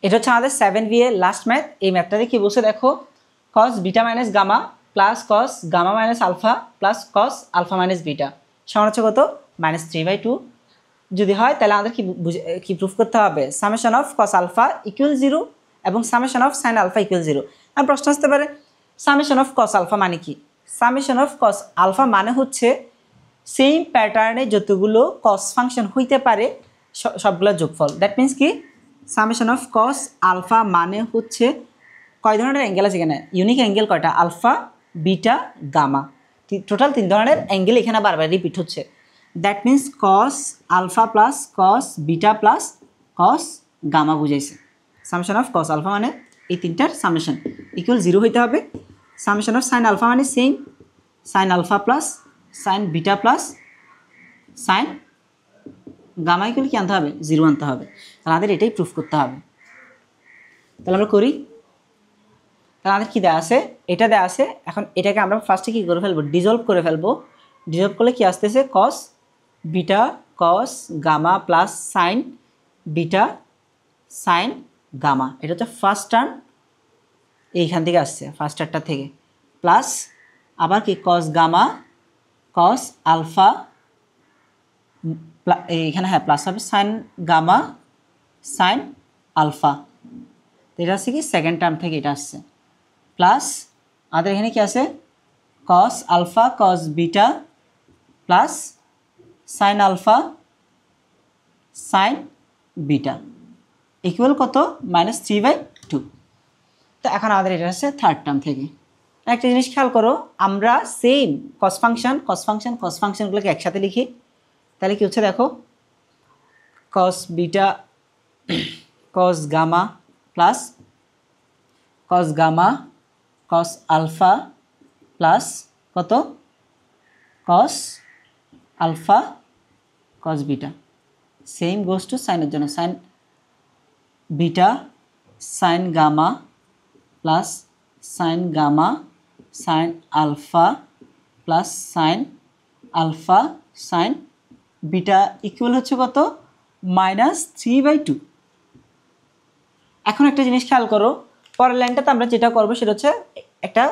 এটা হচ্ছে আমাদের 7B এর লাস্ট ম্যাথ। এই ম্যাথটাতে কি বলছে দেখো, cos beta minus gamma plus cos gamma minus alpha plus cos alpha minus beta সমান হচ্ছে কত -3/2। যদি হয় তাহলে আমাদের কি প্রুফ করতে হবে, summation of cos alpha equal 0 এবং summation of sine alpha equal 0। আর প্রশ্ন আসতে পারে সামেশন অফ cos আলফা মানে কি? সামেশন অফ cos আলফা মানে হচ্ছে সেম প্যাটার্নে যতগুলো cos ফাংশন হইতে পারে সবগুলো যোগফল। দ্যাট মিন্স কি সামেশন অফ cos আলফা মানে হচ্ছে কয় ধরনের অ্যাঙ্গেল আছে এখানে, ইউনিক অ্যাঙ্গেল কয়টা, আলফা বিটা গামা, টোটাল 3 ধরনের অ্যাঙ্গেল এখানে বারবার রিপিট হচ্ছে। That means cos alpha plus cos beta plus cos gamma বুঝাইছে। সামেশন অফ cos আলফা মানে এই তিনটার সামেশন ইকুয়াল 0 হইতে হবে। সামেশন অফ সাইন আলফা মানে same sine alpha plus sine beta plus sine gamma equal কি আনতে হবে 0 আনতে হবে। তাহলে আমাদের এটাই প্রুফ করতে হবে। তাহলে আমরা করি। তাহলে আমাদের কী দেওয়া আছে, এটা দেওয়া আছে। এখন এটাকে আমরা ফার্স্টে কী করে ফেলবো, ডিজলভ করে ফেলবো। ডিজলভ করলে কি আসতেছে cos beta cos gamma plus sine beta sine gamma, এটা হচ্ছে ফার্স্ট টার্ম, এইখান থেকে আসছে ফার্স্ট টার্মটা থেকে, প্লাস আবার কি cos গামা cos আলফা, এইখানে হ্যাঁ প্লাস হবে সাইন গামা সাইন আলফা, এটা আসছে কি সেকেন্ড টার্ম থেকে এটা আসছে, প্লাস আমাদের এখানে কি আছে cos alpha cos beta plus sine alpha sine beta equal কত -3/2। তো এখন আমাদের এটা হচ্ছে থার্ড টার্ম থেকে। একটা জিনিস খেয়াল করো, আমরা সেম cos ফাংশনগুলোকে একসাথে লিখি। তাহলে কি হচ্ছে দেখো, cos beta cos gamma plus cos gamma cos alpha plus কত cos alpha cos beta, same goes to সাইনের জন্য sine beta sine gamma plus sine gamma sine alpha plus sine alpha sine beta equal হচ্ছে কত -3/2। এখন একটা জিনিস খেয়াল করো, পরের লাইনটাতে আমরা যেটা করবো সেটা হচ্ছে একটা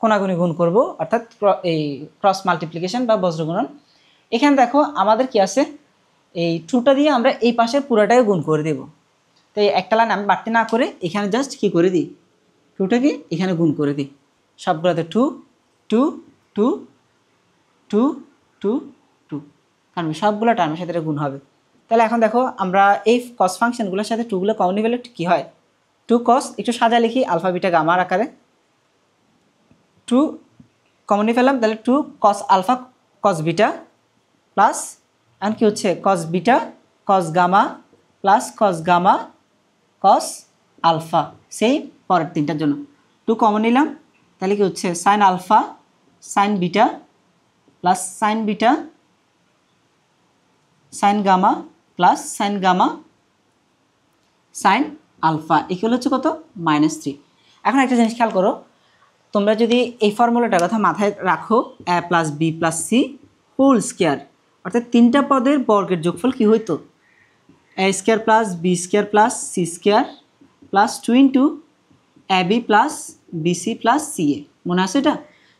কোণাগুণি গুণ করব, অর্থাৎ এই ক্রস মাল্টিপ্লিকেশন বা বজ্রগুণন। এখানে দেখো আমাদের কি আছে, এই 2টা দিয়ে আমরা এই পাশের পুরোটাকে গুণ করে দেব। তো এই একটা লাইন আমি বাড়তি না করে এখানে জাস্ট কি করে দিই, 2টাকে এখানে গুণ করে দিই, সবগুলোতে 2 2 2 2 2 2, কারণ সবগুলো টার্মের সাথে এটা গুণ হবে। তাহলে এখন দেখো আমরা এই cos ফাংশনগুলোর সাথে 2গুলো কমন নিয়ে গেলে কী হয়, 2 cos একটু সাজা লিখি আলফা বিটা গামার আকারে, 2 কমন নিয়ে ফেললাম, তাহলে 2 cos alpha cos beta plus এখন কি হচ্ছে cos beta cos gamma plus cos gamma cos alpha, সেই পরের তিনটার জন্য 2 কমন নিলাম, তাহলে কি হচ্ছে sine alpha sine beta plus sine beta sine gamma plus sine gamma sine alpha equal হচ্ছে কত -3। এখন একটা জিনিস খেয়াল করো, তোমরা যদি এই ফর্মুলাটার কথা মাথায় রাখো, a plus B plus C whole square, অর্থাৎ 3টা পদের বর্গের যোগফল কি হইতো, a square plus B square plus C square plus 2 * ab plus BC plus CA, মনে আছে এটা?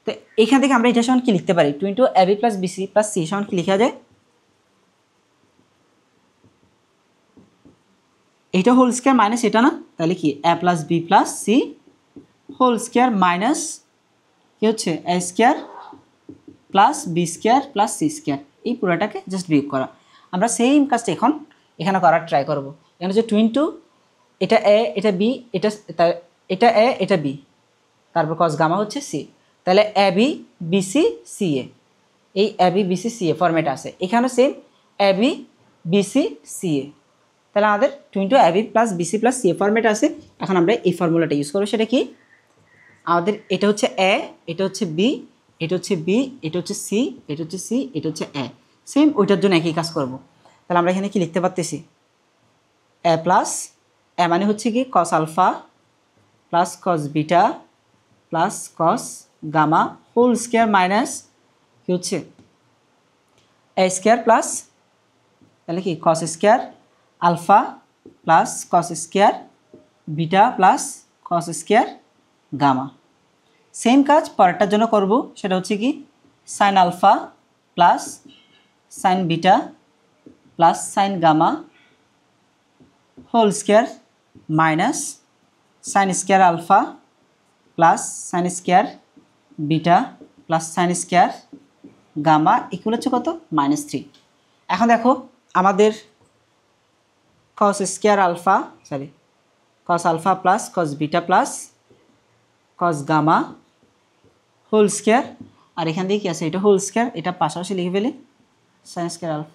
তো এখান থেকে আমরা এটা সমান কি লিখতে পারি, 2 * ab plus BC plus C সমান কি লেখা যায়, এটা হোল স্কোয়ার মাইনাস এটা না, তাহলে কি a plus B plus C whole square minus কি হচ্ছে a square plus B square plus C square, এই পুরোটাকে জাস্ট বিয়োগ করা। আমরা সেম কাজটা এখন এখানে করার ট্রাই করব। এখানে হচ্ছে 2 এটা a এটা b এটা a এটা b, তারপর cos গামা হচ্ছে c, তাহলে ab bc ca, এই ab bc ca ফরম্যাট আছে, এখানে সেম ab bc ca, তাহলে আমাদের 2 ab plus bc plus ca format আছে। এখন আমরা এই ফর্মুলাটা ইউজ করবো, সেটা কি আমাদের, এটা হচ্ছে a এটা হচ্ছে b এটা হচ্ছে b এটা হচ্ছে c এটা হচ্ছে c এটা হচ্ছে a, সেম ওইটার জন্য একই কাজ করব। তাহলে আমরা এখানে কি লিখতে পারতেছি, a প্লাস a মানে হচ্ছে কি cos alpha plus cos beta plus cos gamma whole square minus কি হচ্ছে a স্কোয়ার প্লাস তাহলে কি cos square alpha plus cos square beta plus cos square gamma. Same কাজ পরেরটার জন্য করব, সেটা হচ্ছে কি sine alpha plus sine beta plus sine gamma whole square minus sine square alpha plus sine square beta plus sine square gamma equal হচ্ছে কত -3। এখন দেখো আমাদের কস square alpha cos alpha plus cos beta plus cos gamma whole square, আর এখান দিয়ে কি আছে এটা হোল স্কোয়ার, এটা পাশাপাশি লিখে ফেলি sine square alpha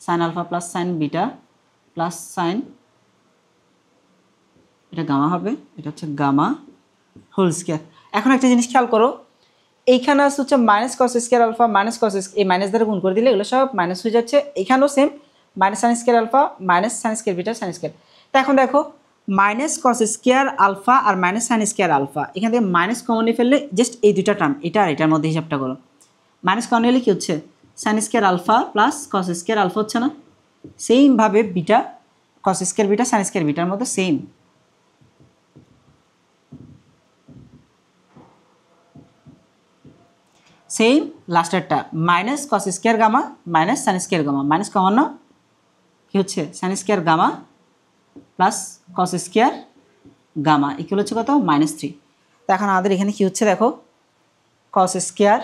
sine alpha plus sine beta plus sine এটা গামা হবে, এটা হচ্ছে গামা হোল স্কোয়ার। এখন একটা জিনিস খেয়াল করো, এইখানে আসছে হচ্ছে minus cos square alpha minus cos, এই মাইনাস দ্বারা গুণ করে দিলে এগুলো সব মাইনাস হয়ে যাচ্ছে। এখানেও same minus sine square alpha minus sine square beta sine square. তো এখন দেখো মাইনাস কস স্কোয়ার আলফা আর মাইনাস সাইন স্কোয়ার আলফা, এখান থেকে মাইনাস কমন নিয়ে ফেললে জাস্ট এই দুইটা টার্ম এটা আর এটার মধ্যে হিসাবটা করো। মাইনাস কমন নিলে কী হচ্ছে sine square alpha plus cos square alpha হচ্ছে না, সেইমভাবে beta cos square beta sine square বিটার মধ্যে সেম। সেম লাস্টেরটা minus cos square gamma minus sine square gamma, minus common না কী হচ্ছে sine square gamma plus cos square gamma equal হচ্ছে কত -3। তো এখন আমাদের এখানে কী হচ্ছে দেখো কস স্কোয়ার,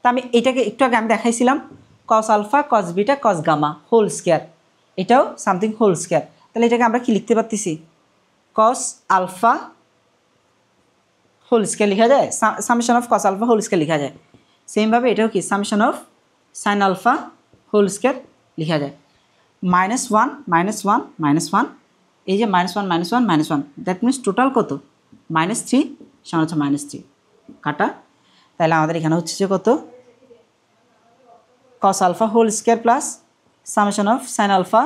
তা আমি এটাকে একটু আগে আমি দেখাইছিলাম cos alpha cos beta cos gamma whole square, এটাও সামথিং হোল স্কোয়ার। তাহলে এটাকে আমরা কি লিখতে পারতেছি কস আলফা হোল স্কোয়ার লেখা যায়, summation of cos alpha whole square লেখা যায়। সেমভাবে এটাও কি summation of sine alpha whole square লেখা যায়। -1 -1 -1, এই যে -1 -1 -1 দ্যাট মিনস টোটাল কত -3 সমান হচ্ছে -3 কাটা। তাহলে আমাদের এখানে হচ্ছে যে কত cos alpha whole square plus summation of sine alpha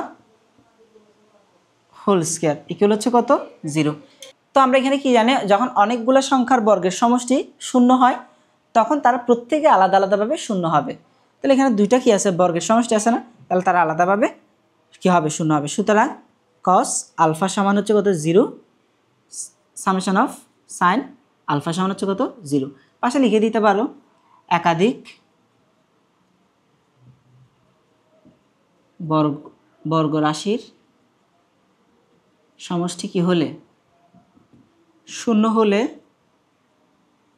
whole square equal হচ্ছে কত 0। তো আমরা এখানে কি জানি, যখন অনেকগুলো সংখ্যার বর্গের সমষ্টি শূন্য হয় তখন তারা প্রত্যেকে আলাদা আলাদাভাবে শূন্য হবে। তাহলে এখানে দুইটা কি আছে বর্গের সমষ্টি আছে না, তাহলে তারা আলাদাভাবে কী হবে শূন্য হবে। সুতরাং কস আলফা সমান হচ্ছে কত 0, সামেশন অফ সাইন আলফা সমান হচ্ছে কত 0। পাশে লিখে দিতে পারো একাধিক বর্গ রাশির সমষ্টি কি হলে শূন্য হলে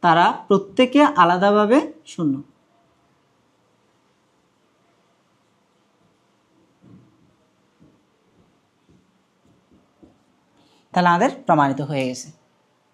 তারা প্রত্যেকে আলাদাভাবে শূন্য। তাহলে আমাদের প্রমাণিত হয়ে গেছে।